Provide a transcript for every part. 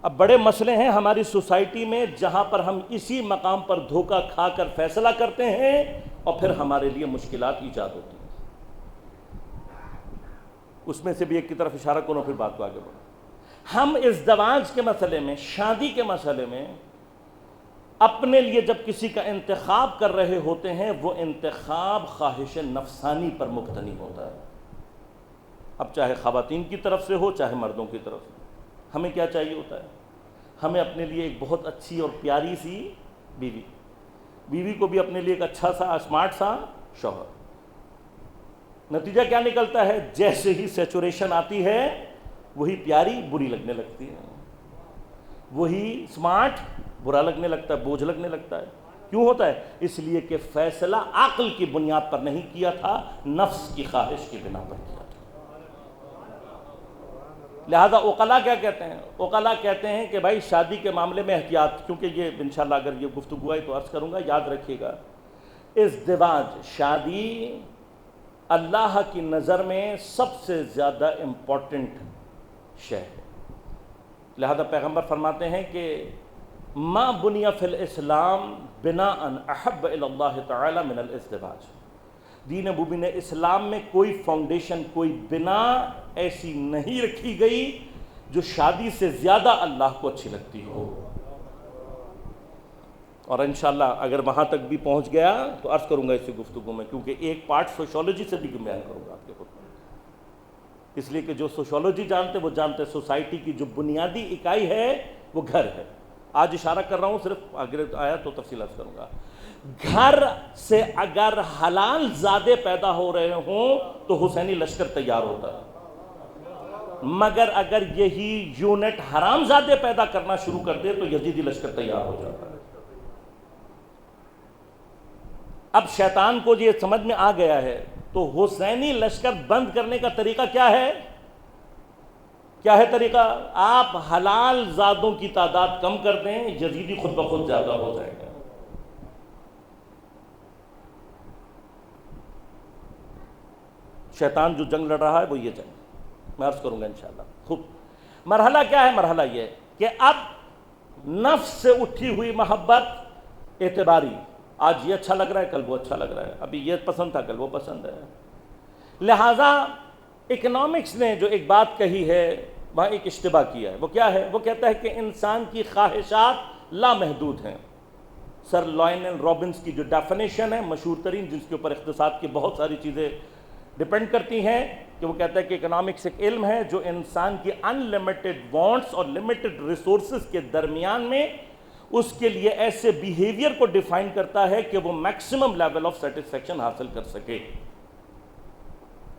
اب بڑے مسئلے ہیں ہماری سوسائٹی میں جہاں پر ہم اسی مقام پر دھوکہ کھا کر فیصلہ کرتے ہیں اور پھر ہمارے لیے مشکلات ایجاد ہوتی ہیں. اس میں سے بھی ایک کی طرف اشارہ کروں پھر بات کو آگے بڑھوں. ہم ازدواج کے مسئلے میں، شادی کے مسئلے میں اپنے لیے جب کسی کا انتخاب کر رہے ہوتے ہیں وہ انتخاب خواہش نفسانی پر مبتنی ہوتا ہے. اب چاہے خواتین کی طرف سے ہو چاہے مردوں کی طرف سے. ہمیں کیا چاہیے ہوتا ہے؟ ہمیں اپنے لیے ایک بہت اچھی اور پیاری سی بیوی کو بھی اپنے لیے ایک اچھا سا اسمارٹ سا شوہر. نتیجہ کیا نکلتا ہے؟ جیسے ہی سیچوریشن آتی ہے وہی پیاری بری لگنے لگتی ہے، وہی اسمارٹ برا لگنے لگتا ہے، بوجھ لگنے لگتا ہے. کیوں ہوتا ہے؟ اس لیے کہ فیصلہ عقل کی بنیاد پر نہیں کیا تھا، نفس کی خواہش کی بنا پر کیا تھا. لہذا عقلاء کیا کہتے ہیں؟ عقلاء کہتے ہیں کہ بھائی شادی کے معاملے میں احتیاط، کیونکہ یہ انشاءاللہ اگر یہ گفتگو ہے تو عرض کروں گا، یاد رکھیے گا ازدواج شادی اللہ کی نظر میں سب سے زیادہ امپورٹنٹ شے ہے. لہذا پیغمبر فرماتے ہیں کہ ما بنی فی الاسلام بناء احب الی اللہ تعالی من الازدواج. دین مبین اسلام میں کوئی فاؤنڈیشن، کوئی بنا ایسی نہیں رکھی گئی جو شادی سے زیادہ اللہ کو اچھی لگتی ہو. اور انشاءاللہ اگر وہاں تک بھی پہنچ گیا تو عرض کروں گا اسی گفتگو میں، کیونکہ ایک پارٹ سوشیولوجی سے بھی بیان کروں گا آپ کے خود میں. اس لیے کہ جو سوشیولوجی جانتے وہ جانتے سوسائٹی کی جو بنیادی اکائی ہے وہ گھر ہے. آج اشارہ کر رہا ہوں، صرف اگر آیا تو تفصیلات کروں گا. گھر سے اگر حلال زادے پیدا ہو رہے ہوں تو حسینی لشکر تیار ہوتا ہے، مگر اگر یہی یونٹ حرام زادے پیدا کرنا شروع کر دے تو یزیدی لشکر تیار ہو جاتا ہے. اب شیطان کو یہ سمجھ میں آ گیا ہے تو حسینی لشکر بند کرنے کا طریقہ کیا ہے؟ کیا ہے طریقہ؟ آپ حلال زادوں کی تعداد کم کر دیں، یزیدی خود بخود زیادہ ہو جائے گا. شیطان جو جنگ لڑ رہا ہے وہ یہ جنگ میں عرض کروں گا انشاءاللہ. خوب مرحلہ کیا ہے؟ مرحلہ یہ کہ اب نفس سے اٹھی ہوئی محبت اعتباری، آج یہ اچھا لگ رہا ہے کل وہ اچھا لگ رہا ہے، ابھی یہ پسند تھا کل وہ پسند ہے. لہٰذا اکنامکس نے جو ایک بات کہی ہے وہاں ایک اشتباہ کیا ہے. وہ کیا ہے؟ وہ کہتا ہے کہ انسان کی خواہشات لامحدود ہیں. سر لائنل رابنس کی جو ڈیفینیشن ہے مشہور ترین، جس کے اوپر اقتصاد کی بہت ساری چیزیں ڈپینڈ کرتی ہیں، کہ وہ کہتا ہے کہ اکنامکس ایک علم ہے جو انسان کی ان لمیٹڈ وانٹس اور لمیٹڈ ریسورسز کے درمیان میں اس کے لیے ایسے بیہیویئر کو ڈیفائن کرتا ہے کہ وہ میکسیمم لیول آف سیٹسفیکشن حاصل کر سکے.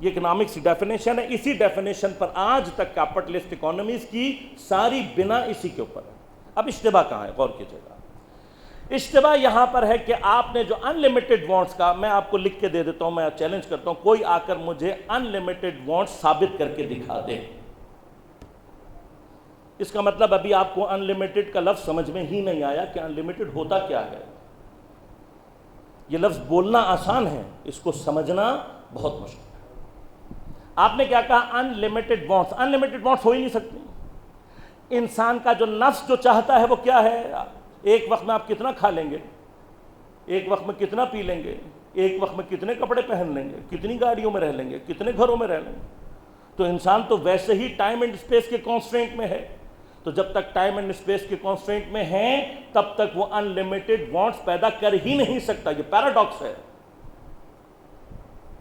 یہ اکنامکس کی ڈیفینیشن ہے. اسی ڈیفینیشن پر آج تک کیپٹلسٹ اکانومیز کی ساری بنا اسی کے اوپر ہے. اب اشتباہ کہاں ہے؟ غور کیجیے گا. اشتباہ یہاں پر ہے کہ آپ نے جو ان لمیٹڈ وانٹس کا، میں آپ کو لکھ کے دے دیتا ہوں، میں چیلنج کرتا ہوں کوئی آ کر مجھے ان لمیٹڈ وانٹس ثابت کر کے دکھا دے. اس کا مطلب ابھی آپ کو ان لمیٹڈ کا لفظ سمجھ میں ہی نہیں آیا کہ ان لمیٹڈ ہوتا کیا ہے. یہ لفظ بولنا آسان ہے، اس کو سمجھنا بہت مشکل ہے. آپ نے کیا کہا؟ ان لمیٹڈ وانٹس. ان لمیٹڈ وانٹس ہو ہی نہیں سکتی. انسان کا جو نفس جو چاہتا ہے وہ کیا ہے؟ ایک وقت میں آپ کتنا کھا لیں گے، ایک وقت میں کتنا پی لیں گے، ایک وقت میں کتنے کپڑے پہن لیں گے، کتنی گاڑیوں میں رہ لیں گے، کتنے گھروں میں رہ لیں گے. تو انسان تو ویسے ہی ٹائم اینڈ اسپیس کے کانسٹرینٹ میں ہے. تو جب تک ٹائم اینڈ اسپیس کے کانسٹرینٹ میں ہیں تب تک وہ ان لمیٹڈ وانٹس پیدا کر ہی نہیں سکتا. یہ پیراڈاکس ہے.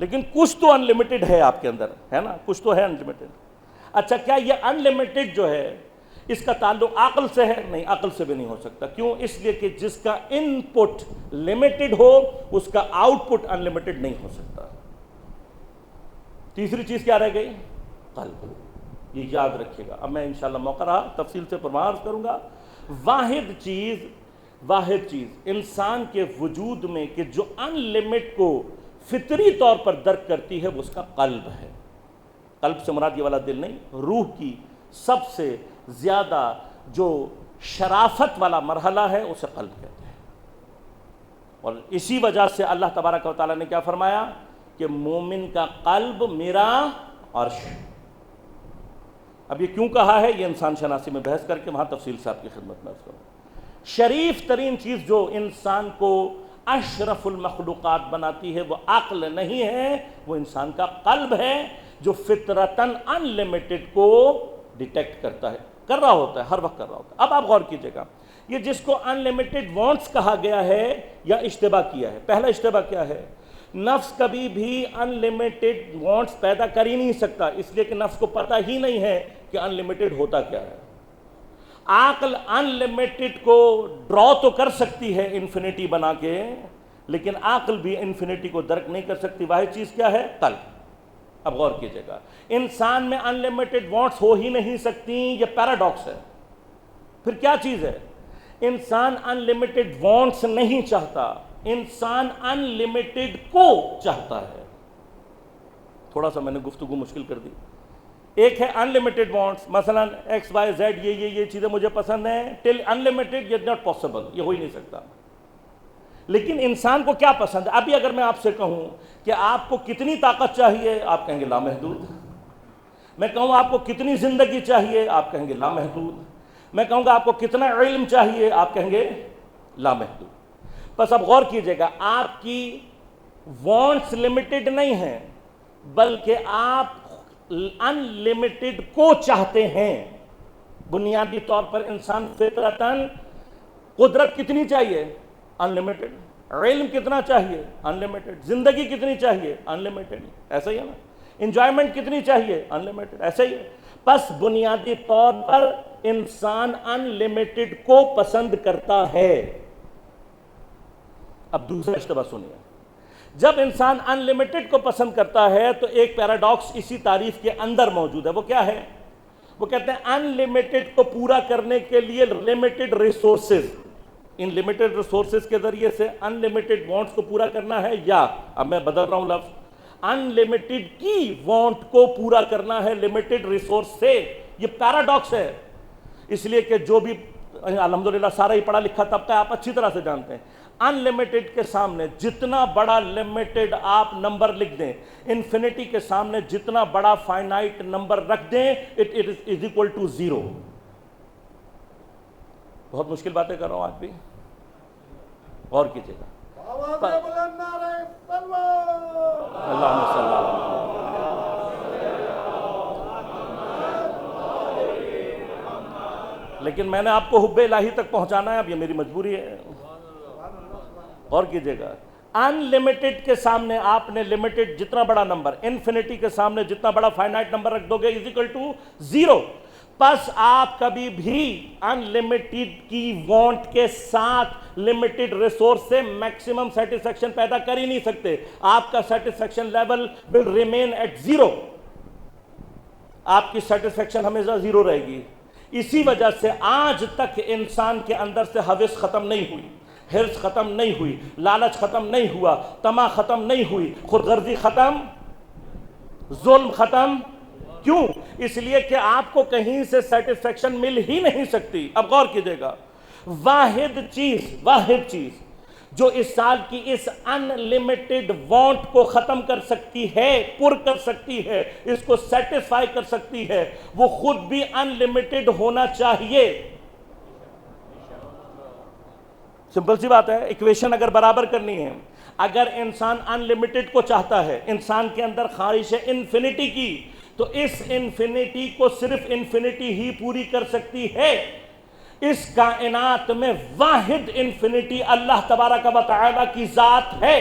لیکن کچھ تو ان لمیٹڈ ہے آپ کے اندر، ہے نا؟ کچھ تو ہے ان لمیٹڈ. اچھا، کیا یہ ان لمیٹڈ جو ہے اس کا تعلق عقل سے ہے؟ نہیں، عقل سے بھی نہیں ہو سکتا. کیوں؟ اس لیے کہ جس کا ان پٹ لمیٹڈ ہو اس کا آؤٹ پٹ ان لمیٹڈ نہیں ہو سکتا. تیسری چیز کیا رہ گئی؟ قلب. یہ یاد رکھیے گا. اب میں انشاءاللہ موقع رہا تفصیل سے پرمارس کروں گا. واحد چیز انسان کے وجود میں کہ جو ان لمٹ کو فطری طور پر درک کرتی ہے وہ اس کا قلب ہے. قلب سے مراد یہ والا دل نہیں، روح کی سب سے زیادہ جو شرافت والا مرحلہ ہے اسے قلب کہتے ہیں. اور اسی وجہ سے اللہ تبارک و تعالیٰ نے کیا فرمایا کہ مومن کا قلب میرا عرش ہے. اب یہ کیوں کہا ہے یہ انسان شناسی میں بحث کر کے وہاں تفصیل سے آپ کی خدمت میں عرض کروں. شریف ترین چیز جو انسان کو اشرف المخلوقات بناتی ہے وہ عقل نہیں ہے، وہ انسان کا قلب ہے جو فطرتاً ان لمیٹڈ کو ڈیٹیکٹ کرتا ہے، کر رہا ہوتا ہے، ہر وقت کر رہا ہوتا ہے. اب آپ غور کیجئے گا، یہ جس کو ان لمیٹڈ وانٹس کہا گیا ہے یا اشتباہ کیا ہے. پہلا اشتباہ کیا ہے؟ نفس کبھی بھی ان لمیٹڈ وانٹس پیدا کر ہی نہیں سکتا، اس لیے کہ نفس کو پتہ ہی نہیں ہے کہ ان لمیٹڈ ہوتا کیا ہے. عقل ان لمیٹڈ کو ڈرا تو کر سکتی ہے انفینٹی بنا کے، لیکن عقل بھی انفینٹی کو درک نہیں کر سکتی. واحد چیز کیا ہے؟ قلب. اب غور کیجئے گا، انسان میں ان لمیٹڈ وانٹس ہو ہی نہیں سکتی، یہ پیراڈاکس ہے. پھر کیا چیز ہے؟ انسان ان لمیٹڈ وانٹس نہیں چاہتا، انسان ان لمیٹڈ کو چاہتا ہے. تھوڑا سا میں نے گفتگو مشکل کر دی. ایک ہے ان لمیٹڈ وانٹس، مثلا ایکس وائی زیڈ یہ چیزیں مجھے پسند ہیں، ٹل ان لمیٹڈ یہ ناٹ پاسبل، یہ ہو ہی نہیں سکتا. لیکن انسان کو کیا پسند ہے؟ ابھی اگر میں آپ سے کہوں کہ آپ کو کتنی طاقت چاہیے، آپ کہیں گے لامحدود. میں کہوں آپ کو کتنی زندگی چاہیے، آپ کہیں گے لامحدود. میں کہوں گا آپ کو کتنا علم چاہیے، آپ کہیں گے لامحدود. بس اب غور کیجئے گا، آپ کی وانٹس لمیٹڈ نہیں ہیں بلکہ آپ ان لمیٹڈ کو چاہتے ہیں. بنیادی طور پر انسان فطرتاً قدرت کتنی چاہیے؟ ان لمیٹڈ. علم کتنا چاہیے؟ ان لمیٹڈ. زندگی کتنی چاہیے؟ ان لمیٹڈ. ایسا ہی ہے نا. انجوائمنٹ کتنی چاہیے؟ ان لمیٹڈ. ایسا ہی ہے. بس بنیادی طور پر انسان ان لمیٹڈ کو پسند کرتا ہے. اب دوسرا اشتباہ سنیے، جب انسان ان لمیٹڈ کو پسند کرتا ہے تو ایک پیراڈاکس اسی تعریف کے اندر موجود ہے. وہ کیا ہے؟ وہ کہتے ہیں ان لمیٹڈ کو پورا کرنے کے لیے لمیٹڈ ریسورسز، ان لمیٹڈ ریسورسز کے ذریعے سے ان لمیٹڈ وانٹس کو پورا کرنا ہے، یا اب میں بدل رہا ہوں لفظ، ان لمیٹڈ کی وانٹ کو پورا کرنا ہے لمیٹڈ ریسورس سے. یہ پیراڈاکس ہے. اس لیے کہ جو بھی الحمدللہ سارا ہی پڑھا لکھا طبقہ آپ اچھی طرح سے جانتے ہیں، ان لمیٹڈ کے سامنے جتنا بڑا لمیٹڈ آپ نمبر لکھ دیں، انفینٹی کے سامنے جتنا بڑا فائنائٹ نمبر رکھ دیں، it is equal to zero. بہت مشکل باتیں کر رہا ہوں آج بھی، غور کیجئے گا. اللہم صلی اللہ علیہ وسلم. لیکن میں نے آپ کو حب الہی تک پہنچانا ہے، اب یہ میری مجبوری ہے. غور کیجئے گا، ان لمیٹڈ کے سامنے آپ نے لمیٹڈ جتنا بڑا نمبر، انفینٹی کے سامنے جتنا بڑا فائنائٹ نمبر رکھ دو گے از اکول ٹو زیرو. پس آپ کبھی بھی ان لمیٹڈ کی وانٹ کے ساتھ لمیٹڈ ریسورس سے میکسیمم سیٹسفیکشن پیدا کر ہی نہیں سکتے. آپ کا satisfaction level will remain at zero. آپ کی سیٹسفیکشن ہمیشہ زیرو رہے گی. اسی وجہ سے آج تک انسان کے اندر سے ہوس ختم نہیں ہوئی، حرص ختم نہیں ہوئی، لالچ ختم نہیں ہوا، طمع ختم نہیں ہوئی، خود غرضی ختم، ظلم ختم. کیوں؟ اس لیے کہ آپ کو کہیں سے سیٹسفیکشن مل ہی نہیں سکتی. اب غور کیجئے گا، واحد چیز جو اس سال کی اس ان لمیٹڈ وانٹ کو ختم کر سکتی ہے، پر کر سکتی ہے، اس کو سیٹسفائی کر سکتی ہے، وہ خود بھی ان لمیٹڈ ہونا چاہیے. سمپل سی بات ہے. ایکویشن اگر برابر کرنی ہے، اگر انسان ان لمیٹڈ کو چاہتا ہے، انسان کے اندر خواہش ہے انفینٹی کی، تو اس انفینٹی کو صرف انفینٹی ہی پوری کر سکتی ہے. اس کائنات میں واحد انفینٹی اللہ تبارک و تعالی کی ذات ہے.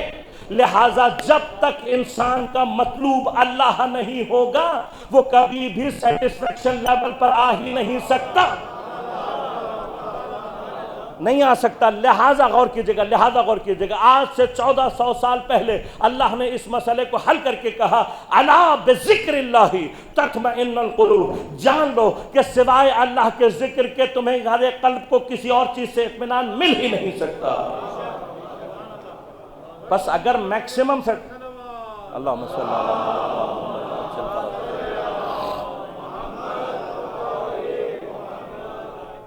لہٰذا جب تک انسان کا مطلوب اللہ نہیں ہوگا، وہ کبھی بھی سیٹسفیکشن لیول پر آ ہی نہیں سکتا، نہیں آ سکتا. لہٰذا غور کیجئے گا، آج سے 1400 سال پہلے اللہ نے اس مسئلے کو حل کر کے کہا، الا بذکر اللہ تطمئن القلوب. جان لو کہ سوائے اللہ کے ذکر کے تمہیں ہمارے قلب کو کسی اور چیز سے اطمینان مل ہی نہیں سکتا. بس اگر میکسیمم سے اللہم صلی اللہ علیہ وسلم.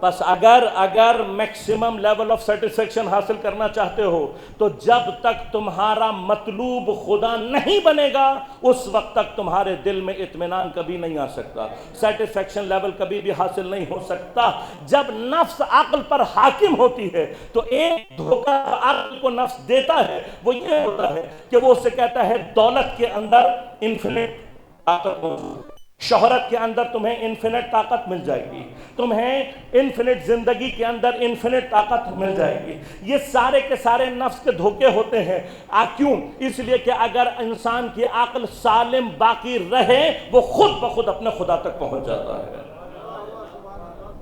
بس اگر میکسیمم لیول آف سیٹسفیکشن حاصل کرنا چاہتے ہو تو جب تک تمہارا مطلوب خدا نہیں بنے گا اس وقت تک تمہارے دل میں اطمینان کبھی نہیں آ سکتا، سیٹسفیکشن لیول کبھی بھی حاصل نہیں ہو سکتا۔ جب نفس عقل پر حاکم ہوتی ہے تو ایک دھوکہ عقل کو نفس دیتا ہے، وہ یہ ہوتا ہے کہ وہ اسے کہتا ہے دولت کے اندر انفینٹ طاقت موجود ہے، شہرت کے اندر تمہیں انفینٹ طاقت مل جائے گی، تمہیں انفینٹ زندگی کے اندر انفینٹ طاقت مل جائے گی۔ یہ سارے کے سارے نفس کے دھوکے ہوتے ہیں۔ کیوں؟ اس لیے کہ اگر انسان کی عقل سالم باقی رہے وہ خود بخود اپنے خدا تک پہنچ جاتا ہے۔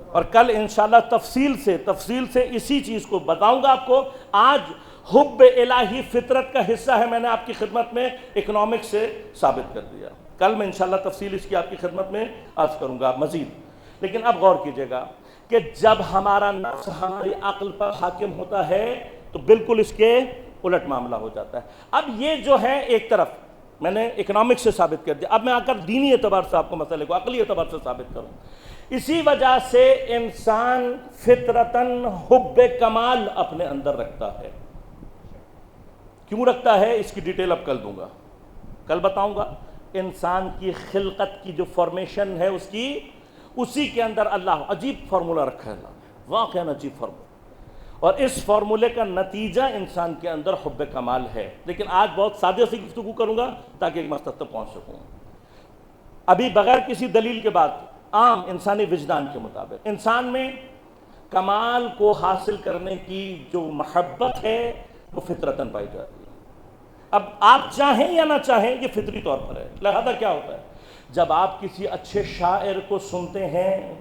اور کل انشاءاللہ تفصیل سے اسی چیز کو بتاؤں گا آپ کو۔ آج حب الہی فطرت کا حصہ ہے، میں نے آپ کی خدمت میں اکنامکس سے ثابت کر دیا۔ کل میں انشاءاللہ تفصیل اس کی آپ کی خدمت میں عرض کروں گا مزید۔ لیکن اب غور کیجئے گا کہ جب ہمارا نفس ہماری عقل پر حاکم ہوتا ہے تو بالکل اس کے الٹ معاملہ ہو جاتا ہے۔ اب یہ جو ہے ایک طرف میں نے اکنامکس سے ثابت کر دیا، اب میں آ کر دینی اعتبار سے آپ کو مسئلے کو عقلی اعتبار سے ثابت کروں۔ اسی وجہ سے انسان فطرتاً حب کمال اپنے اندر رکھتا ہے۔ کیوں رکھتا ہے اس کی ڈیٹیل اب کل دوں گا، کل بتاؤں گا۔ انسان کی خلقت کی جو فارمیشن ہے اسی کے اندر اللہ عجیب فارمولہ رکھا ہے، اللہ نے واقعاً عجیب فارمولہ، اور اس فارمولے کا نتیجہ انسان کے اندر حب کمال ہے۔ لیکن آج بہت سادے سی گفتگو کروں گا تاکہ ایک مقصد تک پہنچ سکوں۔ ابھی بغیر کسی دلیل کے بعد عام انسانی وجدان کے مطابق انسان میں کمال کو حاصل کرنے کی جو محبت ہے وہ فطرتاً پائی جاتی ہے۔ اب آپ چاہیں یا نہ چاہیں یہ فطری طور پر ہے۔ لہذا کیا ہوتا ہے، جب آپ کسی اچھے شاعر کو سنتے ہیں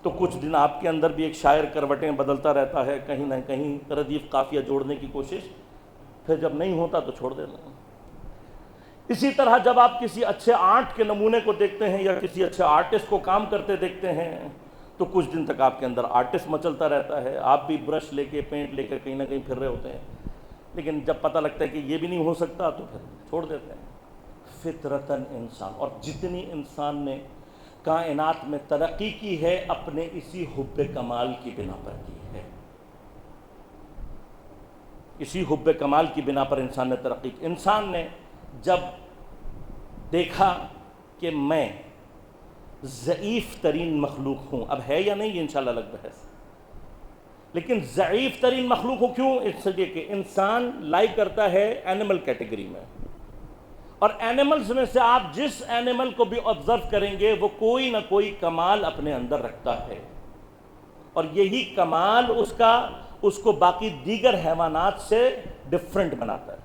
تو کچھ دن آپ کے اندر بھی ایک شاعر کروٹیں بدلتا رہتا ہے، کہیں نہ کہیں ردیف قافیہ جوڑنے کی کوشش، پھر جب نہیں ہوتا تو چھوڑ دینا۔ اسی طرح جب آپ کسی اچھے آرٹ کے نمونے کو دیکھتے ہیں یا کسی اچھے آرٹسٹ کو کام کرتے دیکھتے ہیں تو کچھ دن تک آپ کے اندر آرٹسٹ مچلتا رہتا ہے، آپ بھی برش لے کے پینٹ لے کے کہیں نہ کہیں پھر رہے ہوتے ہیں، لیکن جب پتہ لگتا ہے کہ یہ بھی نہیں ہو سکتا تو پھر چھوڑ دیتے ہیں۔ فطرتاً انسان، اور جتنی انسان نے کائنات میں ترقی کی ہے اپنے اسی حب کمال کی بنا پر کی ہے، اسی حب کمال کی بنا پر انسان نے ترقی کی۔ انسان نے جب دیکھا کہ میں ضعیف ترین مخلوق ہوں، اب ہے یا نہیں یہ انشاءاللہ الگ بحث، لیکن ضعیف ترین مخلوق ہوں کیوں؟ اس لیے کہ انسان لائک کرتا ہے اینیمل کیٹیگری میں، اور اینیملز میں سے آپ جس اینیمل کو بھی آبزرو کریں گے وہ کوئی نہ کوئی کمال اپنے اندر رکھتا ہے، اور یہی کمال اس کو باقی دیگر حیوانات سے ڈفرنٹ بناتا ہے۔